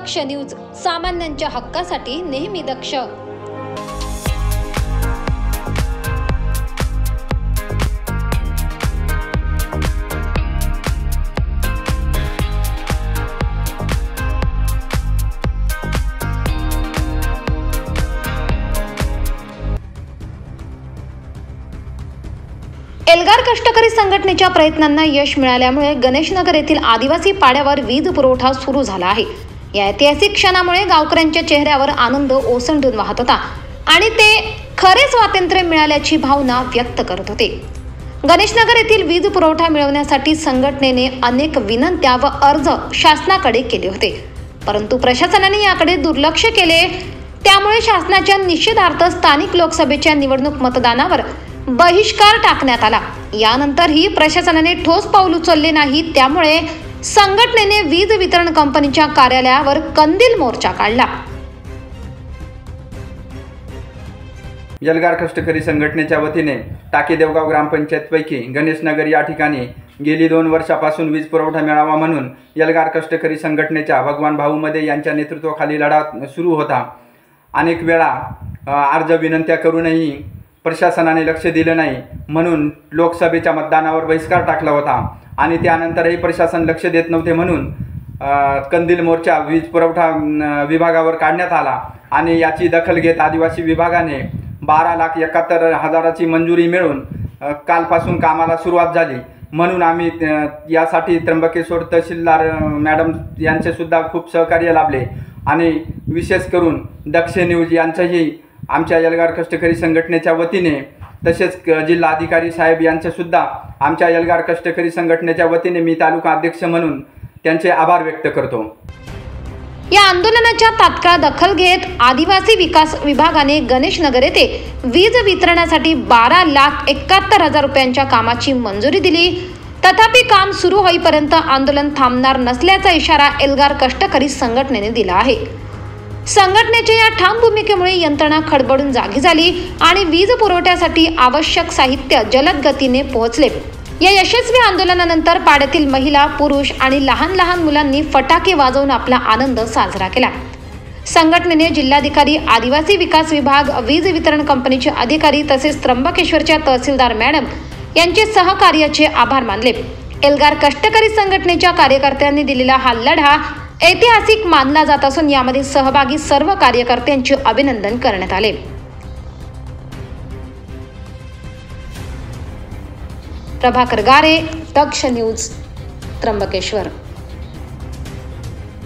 दक्ष news, सामान्यांच्या हक्कासाठी नेहमी दक्ष। एल्गार कष्टकरी संघटनेच्या प्रयत्नांना यश मिळाल्यामुळे गणेशनगर येथील आदिवासी पाड्यावर वीज पुरवठा सुरू झाला आहे। या ऐतिहासिक क्षणामुळे गावकऱ्यांच्या चेहऱ्यावर आनंद ओसंडून वाहत होता आणि ते खरे स्वातंत्र्य मिळाल्याची भावना व्यक्त करत होते। गणेशनगर येथील वीज पुरवठा मिळवण्यासाठी संघटनेने अनेक विनंत्या व अर्ज शासनाकडे केले होते, परंतु प्रशासनाने याकडे दुर्लक्ष केले। त्यामुळे शासनाच्या निषेधार्थ स्थानिक लोकसभेच्या निवडणूक मतदानावर बहिष्कार टाकण्यात आला। यानंतरही प्रशासनाने ठोस पाऊल उचलले नाही, त्यामुळे संघटनेने वीज वितरण कंपनीच्या कार्यालयावर कंदील मोर्चा काढला। एल्गार कष्टकरी संघटनेच्या वतीने टाकेदेवगाव ग्रामपंचायतपैकी गणेशनगर या ठिकाणी गेली 2 वर्षापासून वीज पुरवठा मिळावा म्हणून एल्गार कष्टकरी संघटनेच्या भगवान भाऊ मध्ये यांच्या नेतृत्वाखाली लढा सुरू होता। अनेक वेळा अर्ज विनंत्या करूनही प्रशासनाने लक्ष दिले नाही, म्हणून लोकसभेच्या मतदानावर बहिष्कार टाकला होता आणि त्यानंतरही प्रशासन लक्ष देत नव्हते, म्हणून कंदील मोर्चा वीज पुरवठा विभागावर काढण्यात आला आणि याची दखल घेत आदिवासी विभागाने 12,71,000ची मंजुरी मिळून कालपासून कामाला सुरुवात झाली। म्हणून आम्ही यासाठी त्र्यंबकेश्वर तहसीलदार मॅडम यांचे सुद्धा खूप सहकार्य लाभले आणि विशेष करून दक्ष न्यूज यांचंही आमच्या एल्गार कष्टकरी संघटनेच्या वतीने, तसेच जिल्हा अधिकारी साहेब यांचे सुद्धा आमच्या एल्गार कष्टकरी संघटनेच्या वतीने मी तालुका अध्यक्ष म्हणून त्यांचे आभार व्यक्त करतो। या आंदोलनाच्या तात्काळ दखल घेत आदिवासी विकास विभागाने गणेशनगर येथे वीज वितरणासाठी 12,71,000 रुपयांच्या कामाची मंजुरी दिली। तथापि काम सुरू होईपर्यंत आंदोलन थांबणार नसल्याचा इशारा एल्गार कष्टकरी संघटनेने दिला आहे। संघटनेच्या या ठाम भूमिकेमुळे यंत्रणा खडबडून जागी झाली आणि वीज पुरवठ्यासाठी आवश्यक साहित्य जलद गतीने पोहोचले। या यशस्वी आंदोलनानंतर पाड्यातील महिला, पुरुष आणि लहान लहान मुलांनी फटाके वाजवून आपला आनंद साजरा केला। संघटनेने जिल्हाधिकारी, आदिवासी विकास विभाग, वीज वितरण कंपनीचे अधिकारी तसेच त्र्यंबकेश्वरच्या तहसीलदार मॅडम यांचे सहकार्याचे आभार मानले। एल्गार कष्टकरी संघटनेच्या कार्यकर्त्यांनी दिलेला हा लढा ऐतिहासिक मानला जात असून यामध्ये सहभागी सर्व कार्यकर्त्यांचे अभिनंदन करण्यात आले। प्रभाकर गारे, दक्ष न्यूज, त्र्यंबकेश्वर।